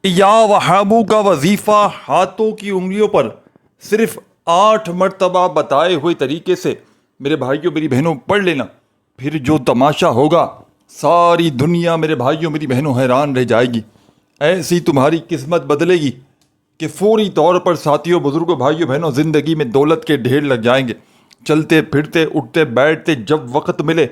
یا وہابو کا وظیفہ ہاتھوں کی انگلیوں پر صرف 8 مرتبہ بتائے ہوئے طریقے سے میرے بھائیوں میری بہنوں پڑھ لینا، پھر جو تماشا ہوگا ساری دنیا میرے بھائیوں میری بہنوں حیران رہ جائے گی۔ ایسی تمہاری قسمت بدلے گی کہ فوری طور پر ساتھیوں بزرگوں بھائیوں بہنوں زندگی میں دولت کے ڈھیر لگ جائیں گے۔ چلتے پھرتے اٹھتے بیٹھتے جب وقت ملے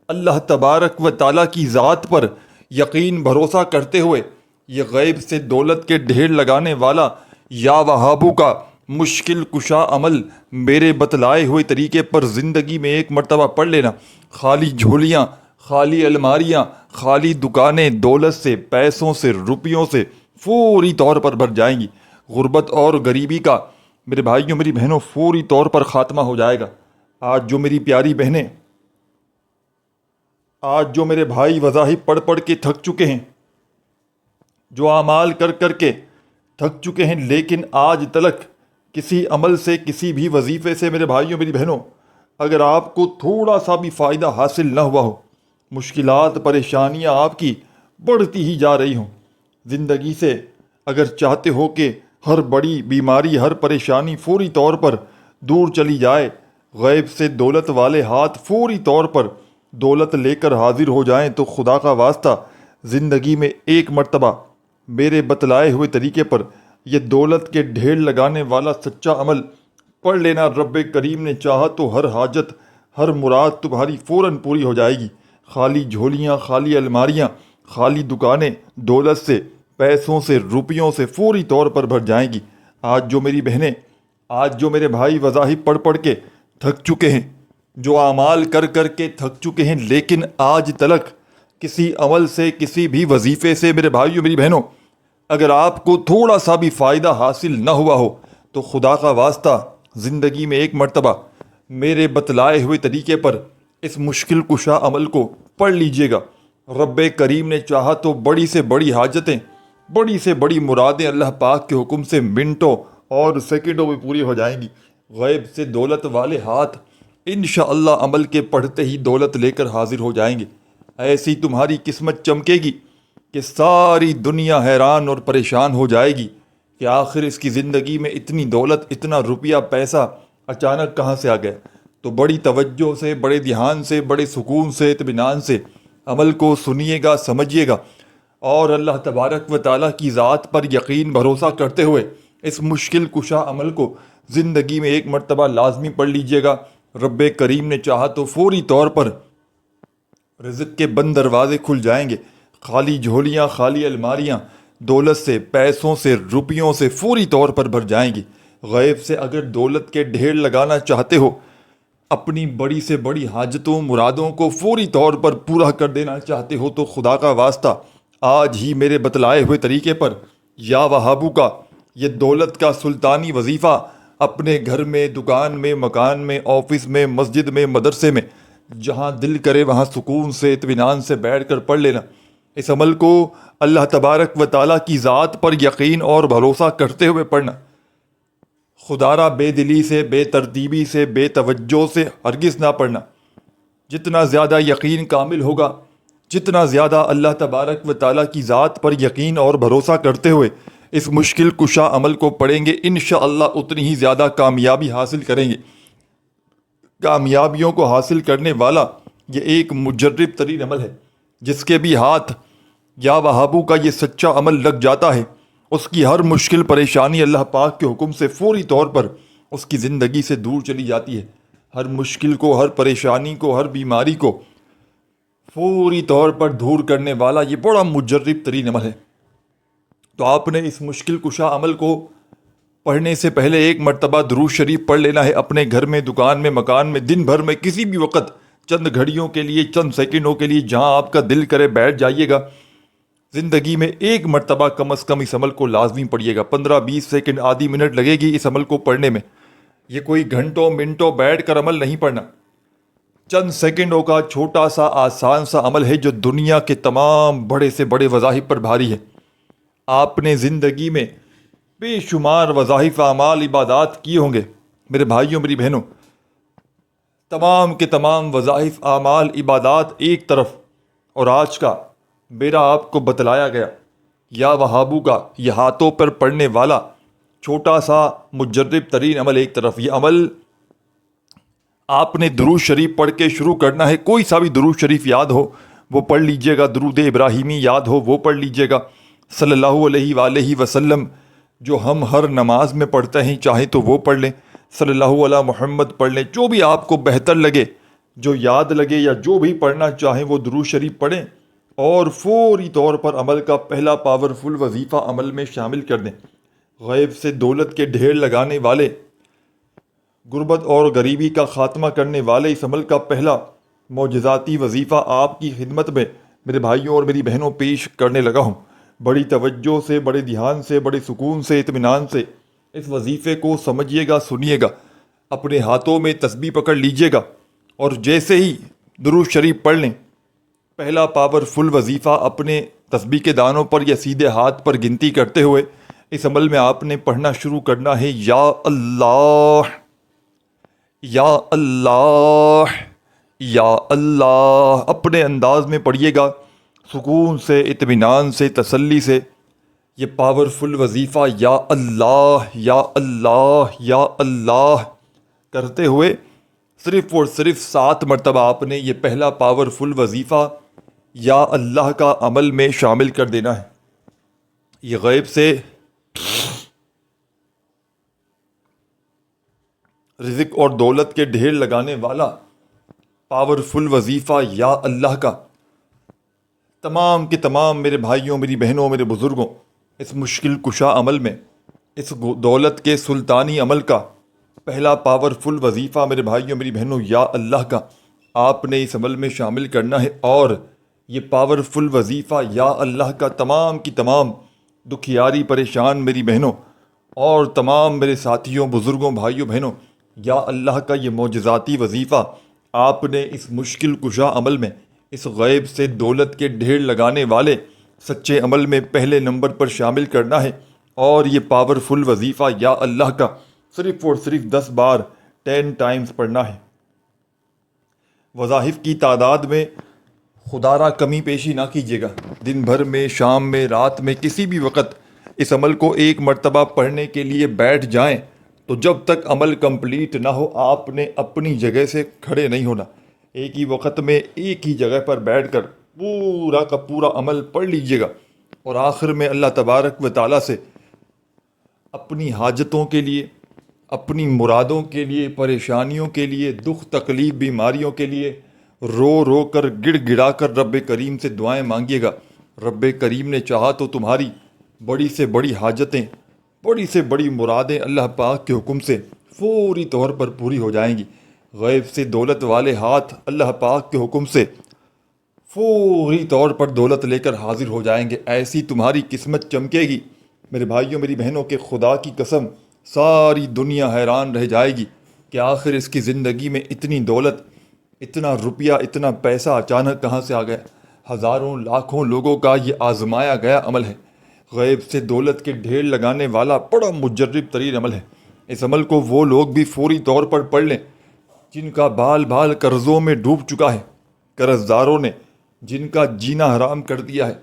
اللہ تبارک و تعالیٰ کی ذات پر یقین بھروسہ کرتے ہوئے یہ غیب سے دولت کے ڈھیر لگانے والا یا وہابو کا مشکل کشا عمل میرے بتلائے ہوئے طریقے پر زندگی میں ایک مرتبہ پڑھ لینا، خالی جھولیاں، خالی الماریاں، خالی دکانیں دولت سے، پیسوں سے، روپیوں سے فوری طور پر بھر جائیں گی۔ غربت اور غریبی کا میرے بھائیوں میری بہنوں فوری طور پر خاتمہ ہو جائے گا۔ آج جو میری پیاری بہنیں، آج جو میرے بھائی وظائف پڑھ پڑھ کے تھک چکے ہیں، جو اعمال کر کر کے تھک چکے ہیں، لیکن آج تلک کسی عمل سے، کسی بھی وظیفے سے میرے بھائیوں میری بہنوں اگر آپ کو تھوڑا سا بھی فائدہ حاصل نہ ہوا ہو، مشکلات پریشانیاں آپ کی بڑھتی ہی جا رہی ہوں، زندگی سے اگر چاہتے ہو کہ ہر بڑی بیماری، ہر پریشانی فوری طور پر دور چلی جائے، غیب سے دولت والے ہاتھ فوری طور پر دولت لے کر حاضر ہو جائیں، تو خدا کا واسطہ زندگی میں ایک مرتبہ میرے بتلائے ہوئے طریقے پر یہ دولت کے ڈھیر لگانے والا سچا عمل پڑھ لینا۔ رب کریم نے چاہا تو ہر حاجت، ہر مراد تمہاری فوراً پوری ہو جائے گی۔ خالی جھولیاں، خالی الماریاں، خالی دکانیں دولت سے، پیسوں سے، روپیوں سے فوری طور پر بھر جائیں گی۔ آج جو میری بہنیں، آج جو میرے بھائی وظائف پڑھ پڑھ کے تھک چکے ہیں، جو اعمال کر کر کے تھک چکے ہیں، لیکن آج تلک کسی عمل سے، کسی بھی وظیفے سے میرے بھائیوں میری بہنوں اگر آپ کو تھوڑا سا بھی فائدہ حاصل نہ ہوا ہو، تو خدا کا واسطہ زندگی میں ایک مرتبہ میرے بتلائے ہوئے طریقے پر اس مشکل کشا عمل کو پڑھ لیجئے گا۔ رب کریم نے چاہا تو بڑی سے بڑی حاجتیں، بڑی سے بڑی مرادیں اللہ پاک کے حکم سے منٹوں اور سیکنڈوں میں پوری ہو جائیں گی۔ غیب سے دولت والے ہاتھ انشاءاللہ عمل کے پڑھتے ہی دولت لے کر حاضر ہو جائیں گے۔ ایسی تمہاری قسمت چمکے گی کہ ساری دنیا حیران اور پریشان ہو جائے گی کہ آخر اس کی زندگی میں اتنی دولت، اتنا روپیہ پیسہ اچانک کہاں سے آ گیا۔ تو بڑی توجہ سے، بڑے دھیان سے، بڑے سکون سے، اطمینان سے عمل کو سنیے گا، سمجھیے گا، اور اللہ تبارک و تعالیٰ کی ذات پر یقین بھروسہ کرتے ہوئے اس مشکل کشا عمل کو زندگی میں ایک مرتبہ لازمی پڑھ لیجئے گا۔ رب کریم نے چاہا تو فوری طور پر رزق کے بند دروازے کھل جائیں گے۔ خالی جھولیاں، خالی الماریاں دولت سے، پیسوں سے، روپیوں سے فوری طور پر بھر جائیں گی۔ غیب سے اگر دولت کے ڈھیر لگانا چاہتے ہو، اپنی بڑی سے بڑی حاجتوں، مرادوں کو فوری طور پر پورا کر دینا چاہتے ہو، تو خدا کا واسطہ آج ہی میرے بتلائے ہوئے طریقے پر یا وہابو کا یہ دولت کا سلطانی وظیفہ اپنے گھر میں، دکان میں، مکان میں، آفس میں، مسجد میں، مدرسے میں، جہاں دل کرے وہاں سکون سے، اطمینان سے بیٹھ کر پڑھ لینا۔ اس عمل کو اللہ تبارک و تعالیٰ کی ذات پر یقین اور بھروسہ کرتے ہوئے پڑھنا۔ خدارہ بے دلی سے، بے ترتیبی سے، بے توجہ سے ہرگز نہ پڑھنا۔ جتنا زیادہ یقین کامل ہوگا، جتنا زیادہ اللہ تبارک و تعالیٰ کی ذات پر یقین اور بھروسہ کرتے ہوئے اس مشکل کشا عمل کو پڑھیں گے، انشاءاللہ اتنی ہی زیادہ کامیابی حاصل کریں گے۔ کامیابیوں کو حاصل کرنے والا یہ ایک مجرب ترین عمل ہے۔ جس کے بھی ہاتھ یا وہابو کا یہ سچا عمل لگ جاتا ہے، اس کی ہر مشکل پریشانی اللہ پاک کے حکم سے فوری طور پر اس کی زندگی سے دور چلی جاتی ہے۔ ہر مشکل کو، ہر پریشانی کو، ہر بیماری کو فوری طور پر دور کرنے والا یہ بڑا مجرب ترین عمل ہے۔ تو آپ نے اس مشکل کشا عمل کو پڑھنے سے پہلے ایک مرتبہ درود شریف پڑھ لینا ہے۔ اپنے گھر میں، دکان میں، مکان میں، دن بھر میں، کسی بھی وقت چند گھڑیوں کے لیے، چند سیکنڈوں کے لیے جہاں آپ کا دل کرے بیٹھ جائیے گا۔ زندگی میں ایک مرتبہ کم از کم اس عمل کو لازمی پڑھیے گا۔ 15-20 سیکنڈ، آدھی منٹ لگے گی اس عمل کو پڑھنے میں۔ یہ کوئی گھنٹوں منٹوں بیٹھ کر عمل نہیں پڑھنا، چند سیکنڈوں کا چھوٹا سا آسان سا عمل ہے جو دنیا کے تمام بڑے سے بڑے وظائف پر بھاری ہے۔ آپ نے زندگی میں بے شمار وظائف، اعمال، عبادات کیے ہوں گے میرے بھائیوں میری بہنوں۔ تمام کے تمام وظائف، اعمال، عبادات ایک طرف، اور آج کا میرا آپ کو بتلایا گیا یا وہابو کا یہ ہاتھوں پر پڑھنے والا چھوٹا سا مجرب ترین عمل ایک طرف، یہ عمل آپ نے درود شریف پڑھ کے شروع کرنا ہے. کوئی سا بھی درود شریف یاد ہو وہ پڑھ لیجئے گا، درود ابراہیمی یاد ہو وہ پڑھ لیجئے گا، صلی اللہ علیہ وآلہ وسلم جو ہم ہر نماز میں پڑھتے ہیں چاہیں تو وہ پڑھ لیں، صلی اللہ علیہ محمد پڑھ لیں، جو بھی آپ کو بہتر لگے، جو یاد لگے یا جو بھی پڑھنا چاہیں وہ درود شریف پڑھیں اور فوری طور پر عمل کا پہلا پاورفل وظیفہ عمل میں شامل کر دیں. غیب سے دولت کے ڈھیر لگانے والے، غربت اور غریبی کا خاتمہ کرنے والے اس عمل کا پہلا معجزاتی وظیفہ آپ کی خدمت میں میرے بھائیوں اور میری بہنوں پیش کرنے لگا ہوں. بڑی توجہ سے، بڑے دھیان سے، بڑے سکون سے، اطمینان سے اس وظیفے کو سمجھیے گا، سنیے گا. اپنے ہاتھوں میں تسبیح پکڑ لیجیے گا اور جیسے ہی درود شریف پڑھ لیں، پہلا پاورفل وظیفہ اپنے تسبیح کے دانوں پر یا سیدھے ہاتھ پر گنتی کرتے ہوئے اس عمل میں آپ نے پڑھنا شروع کرنا ہے. یا اللہ، یا اللہ، یا اللہ. اپنے انداز میں پڑھیے گا، سکون سے، اطمینان سے، تسلی سے. یہ پاورفل وظیفہ یا اللہ، یا اللہ، یا اللہ کرتے ہوئے صرف اور صرف 7 مرتبہ آپ نے یہ پہلا پاورفل وظیفہ یا اللہ کا عمل میں شامل کر دینا ہے. یہ غیب سے رزق اور دولت کے ڈھیر لگانے والا پاورفل وظیفہ یا اللہ کا تمام کے تمام میرے بھائیوں، میری بہنوں، میرے بزرگوں، اس مشکل کشا عمل میں، اس دولت کے سلطانی عمل کا پہلا پاورفل وظیفہ میرے بھائیوں، میری بہنوں، یا اللہ کا آپ نے اس عمل میں شامل کرنا ہے. اور یہ پاورفل وظیفہ یا اللہ کا تمام کی تمام دکھیاری پریشان میری بہنوں اور تمام میرے ساتھیوں، بزرگوں، بھائیوں، بہنوں، یا اللہ کا یہ معجزاتی وظیفہ آپ نے اس مشکل کشا عمل میں، اس غیب سے دولت کے ڈھیر لگانے والے سچے عمل میں پہلے نمبر پر شامل کرنا ہے. اور یہ پاورفل وظیفہ یا اللہ کا صرف اور صرف 10 بار 10 ٹائمز پڑھنا ہے. وظائف کی تعداد میں خدا را کمی پیشی نہ کیجیے گا. دن بھر میں، شام میں، رات میں، کسی بھی وقت اس عمل کو ایک مرتبہ پڑھنے کے لیے بیٹھ جائیں تو جب تک عمل کمپلیٹ نہ ہو آپ نے اپنی جگہ سے کھڑے نہیں ہونا. ایک ہی وقت میں ایک ہی جگہ پر بیٹھ کر پورا کا پورا عمل پڑھ لیجیے گا اور آخر میں اللہ تبارک و تعالیٰ سے اپنی حاجتوں کے لیے، اپنی مرادوں کے لیے، پریشانیوں کے لیے، دکھ تکلیف بیماریوں کے لیے رو رو کر، گڑ گڑا کر رب کریم سے دعائیں مانگیے گا. رب کریم نے چاہا تو تمہاری بڑی سے بڑی حاجتیں، بڑی سے بڑی مرادیں اللہ پاک کے حکم سے فوری طور پر پوری ہو جائیں گی. غیب سے دولت والے ہاتھ اللہ پاک کے حکم سے فوری طور پر دولت لے کر حاضر ہو جائیں گے. ایسی تمہاری قسمت چمکے گی میرے بھائیوں، میری بہنوں، کے خدا کی قسم ساری دنیا حیران رہ جائے گی کہ آخر اس کی زندگی میں اتنی دولت، اتنا روپیہ، اتنا پیسہ اچانک کہاں سے آ گیا. ہزاروں لاکھوں لوگوں کا یہ آزمایا گیا عمل ہے. غیب سے دولت کے ڈھیر لگانے والا بڑا مجرب ترین عمل ہے. اس عمل کو وہ لوگ بھی فوری طور پر پڑھ لیں جن کا بال بال قرضوں میں ڈوب چکا ہے، قرض داروں نے جن کا جینا حرام کر دیا ہے.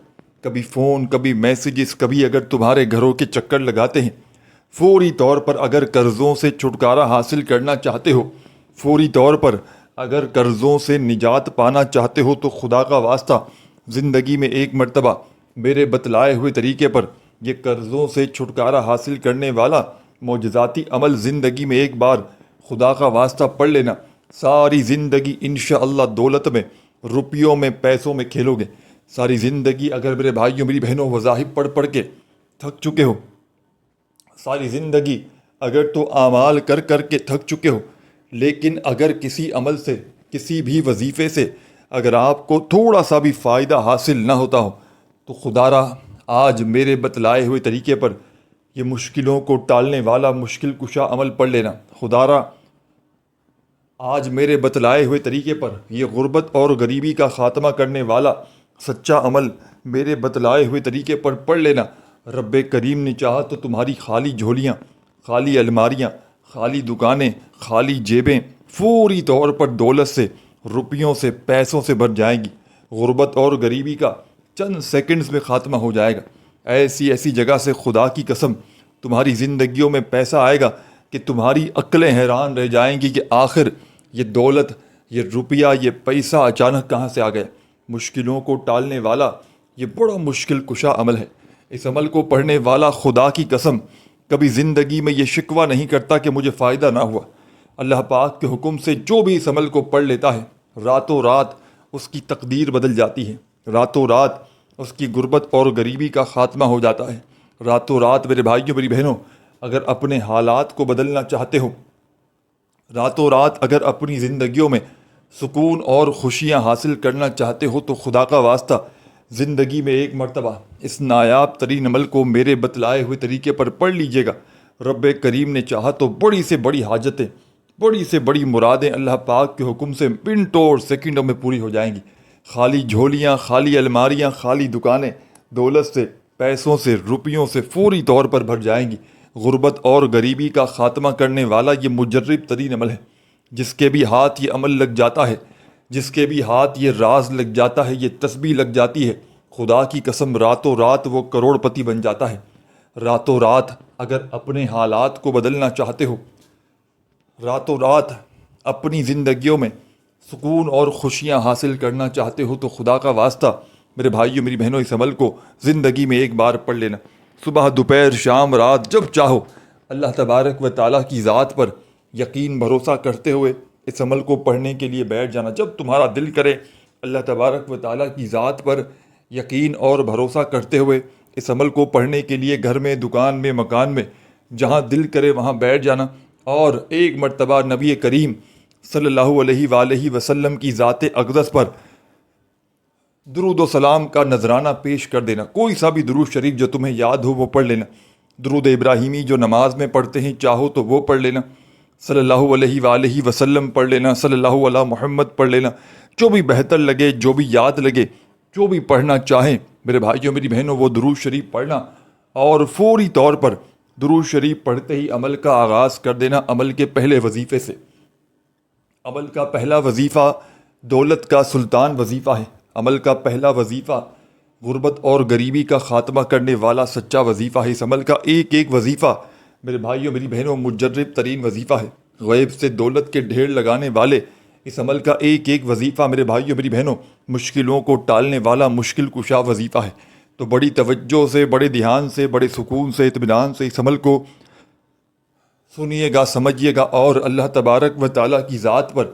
کبھی فون، کبھی میسیجز، کبھی اگر تمہارے گھروں کے چکر لگاتے ہیں. فوری طور پر اگر قرضوں سے چھٹکارا حاصل کرنا چاہتے ہو، فوری طور پر اگر قرضوں سے نجات پانا چاہتے ہو تو خدا کا واسطہ زندگی میں ایک مرتبہ میرے بتلائے ہوئے طریقے پر یہ قرضوں سے چھٹکارا حاصل کرنے والا معجزاتی عمل زندگی میں ایک بار خدا کا واسطہ پڑھ لینا. ساری زندگی انشاءاللہ دولت میں، روپیوں میں، پیسوں میں کھیلو گے. ساری زندگی اگر میرے بھائیوں، میری بہنوں وظائف پڑھ پڑھ کے تھک چکے ہو، ساری زندگی اگر تو اعمال کر کر کے تھک چکے ہو، لیکن اگر کسی عمل سے، کسی بھی وظیفے سے اگر آپ کو تھوڑا سا بھی فائدہ حاصل نہ ہوتا ہو تو خدا را آج میرے بتلائے ہوئے طریقے پر یہ مشکلوں کو ٹالنے والا مشکل کشا عمل پڑھ لینا. خدا را آج میرے بتلائے ہوئے طریقے پر یہ غربت اور غریبی کا خاتمہ کرنے والا سچا عمل میرے بتلائے ہوئے طریقے پر پڑھ لینا. رب کریم نے چاہا تو تمہاری خالی جھولیاں، خالی الماریاں، خالی دکانیں، خالی جیبیں فوری طور پر دولت سے، روپیوں سے، پیسوں سے بھر جائیں گی. غربت اور غریبی کا چند سیکنڈز میں خاتمہ ہو جائے گا. ایسی ایسی جگہ سے خدا کی قسم تمہاری زندگیوں میں پیسہ آئے گا کہ تمہاری عقلیں حیران رہ جائیں گی کہ آخر یہ دولت، یہ روپیہ، یہ پیسہ اچانک کہاں سے آ گیا۔ مشکلوں کو ٹالنے والا یہ بڑا مشکل کشا عمل ہے۔ اس عمل کو پڑھنے والا خدا کی قسم کبھی زندگی میں یہ شکوہ نہیں کرتا کہ مجھے فائدہ نہ ہوا۔ اللہ پاک کے حکم سے جو بھی اس عمل کو پڑھ لیتا ہے، راتوں رات اس کی تقدیر بدل جاتی ہے، راتوں رات اس کی غربت اور غریبی کا خاتمہ ہو جاتا ہے۔ راتوں رات میرے بھائیوں میری بہنوں، اگر اپنے حالات کو بدلنا چاہتے ہو، راتوں رات اگر اپنی زندگیوں میں سکون اور خوشیاں حاصل کرنا چاہتے ہو تو خدا کا واسطہ زندگی میں ایک مرتبہ اس نایاب ترین عمل کو میرے بتلائے ہوئے طریقے پر پڑھ لیجئے گا۔ رب کریم نے چاہا تو بڑی سے بڑی حاجتیں، بڑی سے بڑی مرادیں اللہ پاک کے حکم سے منٹوں اور سیکنڈوں میں پوری ہو جائیں گی۔ خالی جھولیاں، خالی الماریاں، خالی دکانیں دولت سے، پیسوں سے، روپیوں سے فوری طور پر بھر جائیں گی۔ غربت اور غریبی کا خاتمہ کرنے والا یہ مجرب ترین عمل ہے۔ جس کے بھی ہاتھ یہ عمل لگ جاتا ہے، جس کے بھی ہاتھ یہ راز لگ جاتا ہے، یہ تسبیح لگ جاتی ہے، خدا کی قسم راتوں رات وہ کروڑ پتی بن جاتا ہے۔ راتوں رات اگر اپنے حالات کو بدلنا چاہتے ہو، راتوں رات اپنی زندگیوں میں سکون اور خوشیاں حاصل کرنا چاہتے ہو تو خدا کا واسطہ میرے بھائیوں میری بہنوں اس عمل کو زندگی میں ایک بار پڑھ لینا۔ صبح، دوپہر، شام، رات، جب چاہو اللہ تبارک و تعالیٰ کی ذات پر یقین بھروسہ کرتے ہوئے اس عمل کو پڑھنے کے لیے بیٹھ جانا۔ جب تمہارا دل کرے اللہ تبارک و تعالیٰ کی ذات پر یقین اور بھروسہ کرتے ہوئے اس عمل کو پڑھنے کے لیے گھر میں، دکان میں، مکان میں، جہاں دل کرے وہاں بیٹھ جانا اور ایک مرتبہ نبی کریم صلی اللہ علیہ وآلہ وسلم کی ذات اقدس پر درود و سلام کا نذرانہ پیش کر دینا۔ کوئی سا بھی درود شریف جو تمہیں یاد ہو وہ پڑھ لینا۔ درود ابراہیمی جو نماز میں پڑھتے ہیں چاہو تو وہ پڑھ لینا، صلی اللہ علیہ وآلہ وسلم پڑھ لینا، صلی اللہ علیہ محمد پڑھ لینا، جو بھی بہتر لگے، جو بھی یاد لگے، جو بھی پڑھنا چاہیں میرے بھائیوں میری بہنوں وہ درود شریف پڑھنا اور فوری طور پر درود شریف پڑھتے ہی عمل کا آغاز کر دینا عمل کے پہلے وظیفے سے۔ عمل کا پہلا وظیفہ دولت کا سلطان وظیفہ ہے۔ عمل کا پہلا وظیفہ غربت اور غریبی کا خاتمہ کرنے والا سچا وظیفہ ہے۔ اس عمل کا ایک ایک وظیفہ میرے بھائیوں میری بہنوں مجرب ترین وظیفہ ہے۔ غیب سے دولت کے ڈھیر لگانے والے اس عمل کا ایک ایک وظیفہ میرے بھائیوں میری بہنوں مشکلوں کو ٹالنے والا مشکل کشا وظیفہ ہے۔ تو بڑی توجہ سے، بڑے دھیان سے، بڑے سکون سے، اطمینان سے اس عمل کو سنیے گا، سمجھیے گا اور اللہ تبارک و تعالیٰ کی ذات پر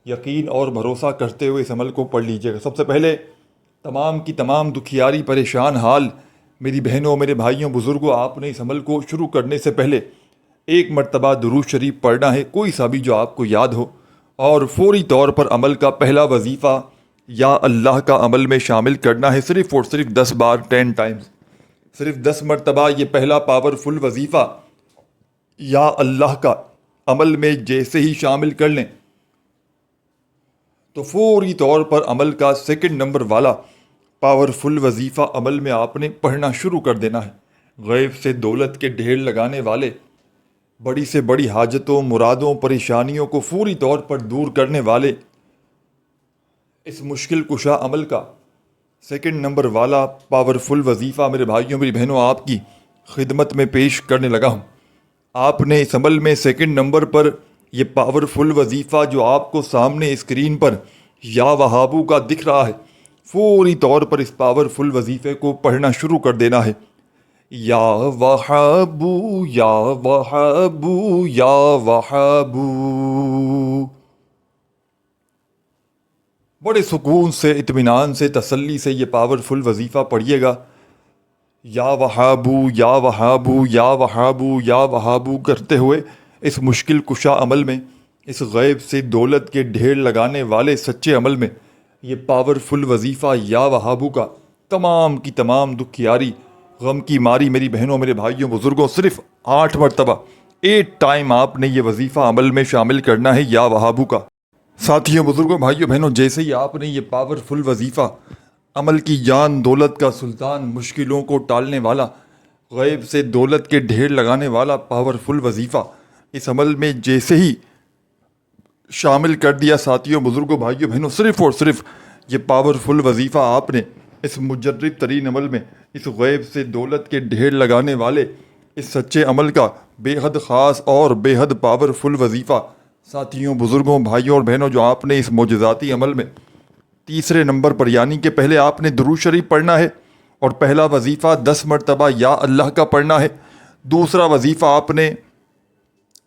یقین اور بھروسہ کرتے ہوئے اس عمل کو پڑھ لیجیے گا۔ سب سے پہلے تمام کی تمام دکھیاری پریشان حال میری بہنوں، میرے بھائیوں، بزرگوں، آپ نے اس عمل کو شروع کرنے سے پہلے ایک مرتبہ درود شریف پڑھنا ہے، کوئی سا بھی جو آپ کو یاد ہو، اور فوری طور پر عمل کا پہلا وظیفہ یا اللہ کا عمل میں شامل کرنا ہے، صرف اور صرف 10 بار، 10 ٹائمز، صرف 10 مرتبہ یہ پہلا پاورفل وظیفہ یا اللہ کا عمل میں جیسے ہی شامل کر لیں تو فوری طور پر عمل کا سیکنڈ نمبر والا پاورفل وظیفہ عمل میں آپ نے پڑھنا شروع کر دینا ہے۔ غیب سے دولت کے ڈھیر لگانے والے، بڑی سے بڑی حاجتوں، مرادوں، پریشانیوں کو فوری طور پر دور کرنے والے اس مشکل کشا عمل کا سیکنڈ نمبر والا پاورفل وظیفہ میرے بھائیوں میری بہنوں آپ کی خدمت میں پیش کرنے لگا ہوں۔ آپ نے اس عمل میں سیکنڈ نمبر پر یہ پاورفل وظیفہ جو آپ کو سامنے اسکرین پر یا وہابو کا دکھ رہا ہے، فوری طور پر اس پاورفل وظیفے کو پڑھنا شروع کر دینا ہے۔ یا وہابو، یا وہابو، یا وہابو۔ بڑے سکون سے، اطمینان سے، تسلی سے یہ پاورفل وظیفہ پڑھیے گا۔ یا وہابو، یا وہابو، یا وہابو، یا وہابو کرتے ہوئے اس مشکل کشا عمل میں، اس غیب سے دولت کے ڈھیر لگانے والے سچے عمل میں یہ پاورفل وظیفہ یا وہابو کا تمام کی تمام دکھیاری، غم کی ماری میری بہنوں، میرے بھائیوں، بزرگوں صرف 8 مرتبہ 8 ٹائم آپ نے یہ وظیفہ عمل میں شامل کرنا ہے یا وہابو کا۔ ساتھیوں، بزرگوں، بھائیوں، بہنوں، جیسے ہی آپ نے یہ پاورفل وظیفہ عمل کی جان، دولت کا سلطان، مشکلوں کو ٹالنے والا، غیب سے دولت کے ڈھیر لگانے والا پاورفل وظیفہ اس عمل میں جیسے ہی شامل کر دیا، ساتھیوں، بزرگوں، بھائیوں، بہنوں، صرف اور صرف یہ پاورفل وظیفہ آپ نے اس مجرب ترین عمل میں اس غیب سے دولت کے ڈھیر لگانے والے اس سچے عمل کا بے حد خاص اور بے حد پاورفل وظیفہ ساتھیوں، بزرگوں، بھائیوں اور بہنوں، جو آپ نے اس معجزاتی عمل میں تیسرے نمبر پر یعنی کہ پہلے آپ نے درود شریف پڑھنا ہے اور پہلا وظیفہ 10 مرتبہ یا اللہ کا پڑھنا ہے، دوسرا وظیفہ آپ نے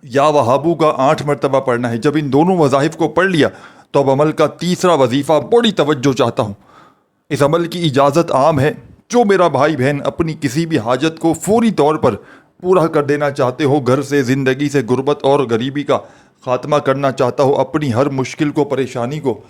یا وہابو کا 8 مرتبہ پڑھنا ہے۔ جب ان دونوں وظائف کو پڑھ لیا تو اب عمل کا تیسرا وظیفہ بڑی توجہ چاہتا ہوں۔ اس عمل کی اجازت عام ہے، جو میرا بھائی بہن اپنی کسی بھی حاجت کو فوری طور پر پورا کر دینا چاہتے ہو، گھر سے، زندگی سے، غربت اور غریبی کا خاتمہ کرنا چاہتا ہو، اپنی ہر مشکل کو، پریشانی کو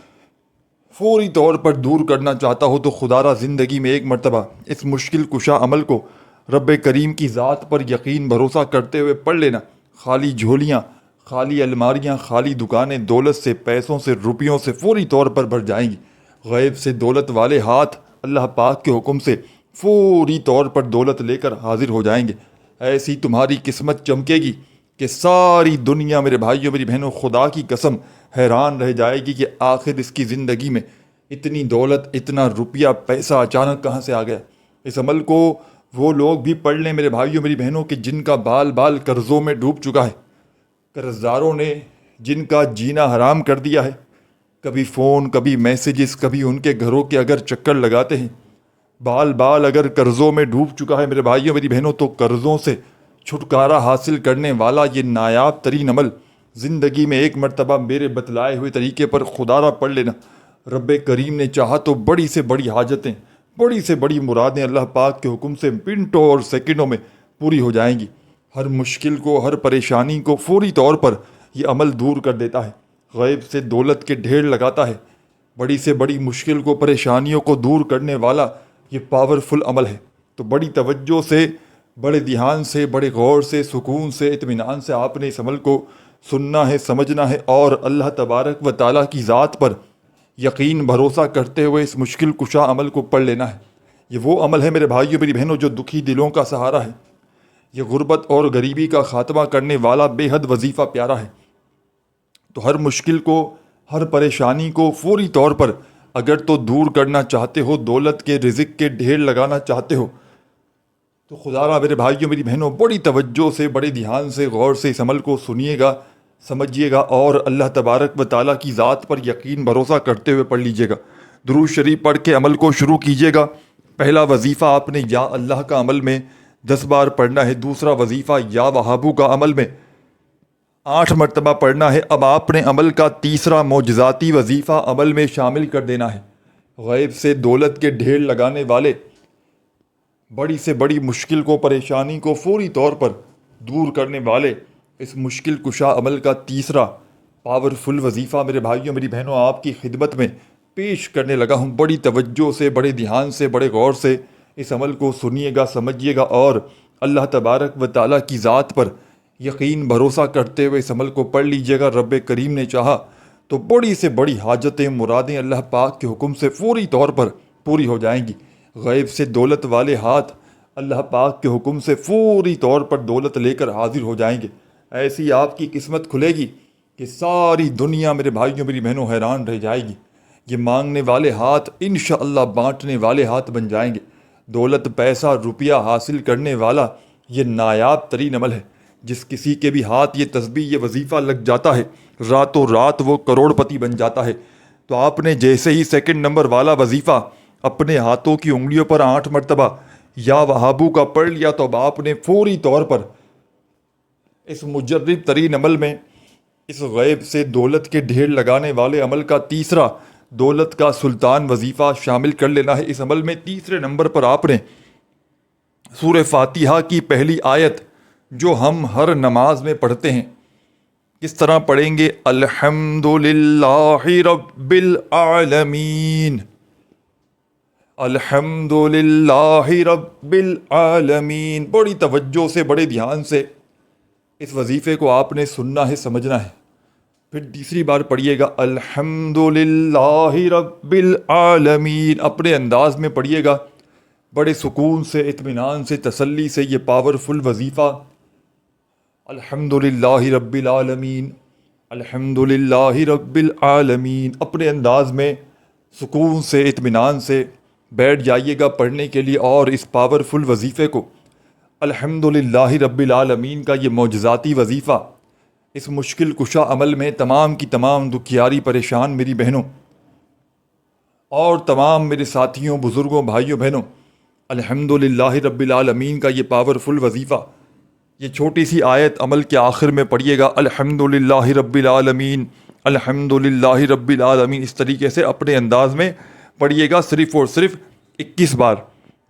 فوری طور پر دور کرنا چاہتا ہو، تو خدا را زندگی میں ایک مرتبہ اس مشکل کشا عمل کو رب کریم کی ذات پر یقین بھروسہ کرتے ہوئے پڑھ لینا۔ خالی جھولیاں، خالی الماریاں، خالی دکانیں دولت سے، پیسوں سے، روپیوں سے فوری طور پر بھر جائیں گی۔ غیب سے دولت والے ہاتھ اللہ پاک کے حکم سے فوری طور پر دولت لے کر حاضر ہو جائیں گے۔ ایسی تمہاری قسمت چمکے گی کہ ساری دنیا، میرے بھائیوں، میری بہنوں، خدا کی قسم حیران رہ جائے گی کہ آخر اس کی زندگی میں اتنی دولت، اتنا روپیہ، پیسہ اچانک کہاں سے آ گیا۔ اس عمل کو وہ لوگ بھی پڑھ لیں میرے بھائیوں، میری بہنوں، کہ جن کا بال بال قرضوں میں ڈوب چکا ہے، قرضداروں نے جن کا جینا حرام کر دیا ہے، کبھی فون، کبھی میسیجز، کبھی ان کے گھروں کے اگر چکر لگاتے ہیں، بال بال اگر قرضوں میں ڈوب چکا ہے میرے بھائیوں، میری بہنوں، تو قرضوں سے چھٹکارا حاصل کرنے والا یہ نایاب ترین عمل زندگی میں ایک مرتبہ میرے بتلائے ہوئے طریقے پر خدا را پڑھ لینا۔ رب کریم نے چاہا تو بڑی سے بڑی حاجتیں، بڑی سے بڑی مرادیں اللہ پاک کے حکم سے منٹوں اور سیکنڈوں میں پوری ہو جائیں گی۔ ہر مشکل کو، ہر پریشانی کو فوری طور پر یہ عمل دور کر دیتا ہے۔ غیب سے دولت کے ڈھیر لگاتا ہے، بڑی سے بڑی مشکل کو، پریشانیوں کو دور کرنے والا یہ پاورفل عمل ہے۔ تو بڑی توجہ سے، بڑے دھیان سے، بڑے غور سے، سکون سے، اطمینان سے آپ نے اس عمل کو سننا ہے، سمجھنا ہے اور اللہ تبارک و تعالیٰ کی ذات پر یقین بھروسہ کرتے ہوئے اس مشکل کشا عمل کو پڑھ لینا ہے۔ یہ وہ عمل ہے میرے بھائیوں، میری بہنوں، جو دکھی دلوں کا سہارا ہے۔ یہ غربت اور غریبی کا خاتمہ کرنے والا بے حد وظیفہ پیارا ہے۔ تو ہر مشکل کو، ہر پریشانی کو فوری طور پر اگر تو دور کرنا چاہتے ہو، دولت کے، رزق کے ڈھیر لگانا چاہتے ہو، تو خدا را میرے بھائیوں، میری بہنوں، بڑی توجہ سے، بڑے دھیان سے، غور سے اس عمل کو سنیے گا، سمجھیے گا اور اللہ تبارک و تعالیٰ کی ذات پر یقین بھروسہ کرتے ہوئے پڑھ لیجیے گا۔ درود شریف پڑھ کے عمل کو شروع کیجیے گا۔ پہلا وظیفہ آپ نے یا اللہ کا عمل میں 10 بار پڑھنا ہے، دوسرا وظیفہ یا وہابو کا عمل میں 8 مرتبہ پڑھنا ہے۔ اب آپ نے عمل کا تیسرا معجزاتی وظیفہ عمل میں شامل کر دینا ہے۔ غیب سے دولت کے ڈھیر لگانے والے بڑی سے بڑی مشکل کو، پریشانی کو فوری طور پر دور کرنے والے اس مشکل کشا عمل کا تیسرا پاورفل وظیفہ میرے بھائیوں، میری بہنوں، آپ کی خدمت میں پیش کرنے لگا ہوں۔ بڑی توجہ سے، بڑے دھیان سے، بڑے غور سے اس عمل کو سنیے گا، سمجھیے گا اور اللہ تبارک و تعالیٰ کی ذات پر یقین بھروسہ کرتے ہوئے اس عمل کو پڑھ لیجیے گا۔ رب کریم نے چاہا تو بڑی سے بڑی حاجتیں، مرادیں اللہ پاک کے حکم سے فوری طور پر پوری ہو جائیں گی۔ غیب سے دولت والے ہاتھ اللہ پاک کے حکم سے فوری طور پر دولت لے کر حاضر ہو جائیں گے۔ ایسی آپ کی قسمت کھلے گی کہ ساری دنیا میرے بھائیوں، میری بہنوں، حیران رہ جائے گی۔ یہ مانگنے والے ہاتھ انشاءاللہ بانٹنے والے ہاتھ بن جائیں گے۔ دولت، پیسہ، روپیہ حاصل کرنے والا یہ نایاب ترین عمل ہے۔ جس کسی کے بھی ہاتھ یہ تسبیح، یہ وظیفہ لگ جاتا ہے، راتوں رات وہ کروڑ پتی بن جاتا ہے۔ تو آپ نے جیسے ہی سیکنڈ نمبر والا وظیفہ اپنے ہاتھوں کی انگلیوں پر 8 مرتبہ یا وہابو کا پڑھ لیا، تو اب آپ نے فوری طور پر اس مجرب ترین عمل میں اس غیب سے دولت کے ڈھیر لگانے والے عمل کا تیسرا دولت کا سلطان وظیفہ شامل کر لینا ہے۔ اس عمل میں تیسرے نمبر پر آپ نے سورہ فاتحہ کی پہلی آیت، جو ہم ہر نماز میں پڑھتے ہیں، کس طرح پڑھیں گے؟ الحمدللہ رب العالمین، الحمدللہ رب العالمین۔ بڑی توجہ سے، بڑے دھیان سے اس وظیفے کو آپ نے سننا ہے، سمجھنا ہے۔ پھر تیسری بار پڑھیے گا الحمدللہ رب العالمین، اپنے انداز میں پڑھیے گا، بڑے سکون سے، اطمینان سے، تسلی سے یہ پاورفل وظیفہ الحمدللہ رب العالمین، الحمدللہ رب العالمین، اپنے انداز میں سکون سے، اطمینان سے بیٹھ جائیے گا پڑھنے کے لیے اور اس پاورفل وظیفے کو، الحمدللہ رب العالمین کا یہ معجزاتی وظیفہ، اس مشکل کشا عمل میں تمام کی تمام دکھیاری پریشان میری بہنوں اور تمام میرے ساتھیوں، بزرگوں، بھائیوں، بہنوں، الحمدللہ رب العالمین کا یہ پاورفل وظیفہ، یہ چھوٹی سی آیت عمل کے آخر میں پڑھیے گا، الحمدللہ رب العالمین، الحمدللہ رب العالمین، اس طریقے سے اپنے انداز میں پڑھیے گا، صرف اور صرف 21 بار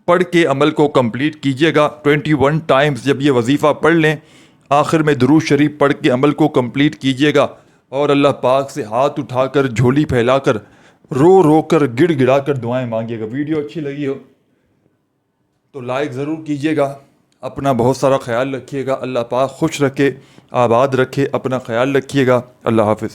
پڑھ کے عمل کو کمپلیٹ کیجیے گا۔ 21 ٹائمز جب یہ وظیفہ پڑھ لیں، آخر میں درود شریف پڑھ کے عمل کو کمپلیٹ کیجیے گا اور اللہ پاک سے ہاتھ اٹھا کر، جھولی پھیلا کر، رو رو کر، گڑ گڑا کر دعائیں مانگیے گا۔ ویڈیو اچھی لگی ہو تو لائک ضرور کیجیے گا، اپنا بہت سارا خیال رکھیے گا، اللہ پاک خوش رکھے، آباد رکھے، اپنا خیال رکھیے گا، اللہ حافظ۔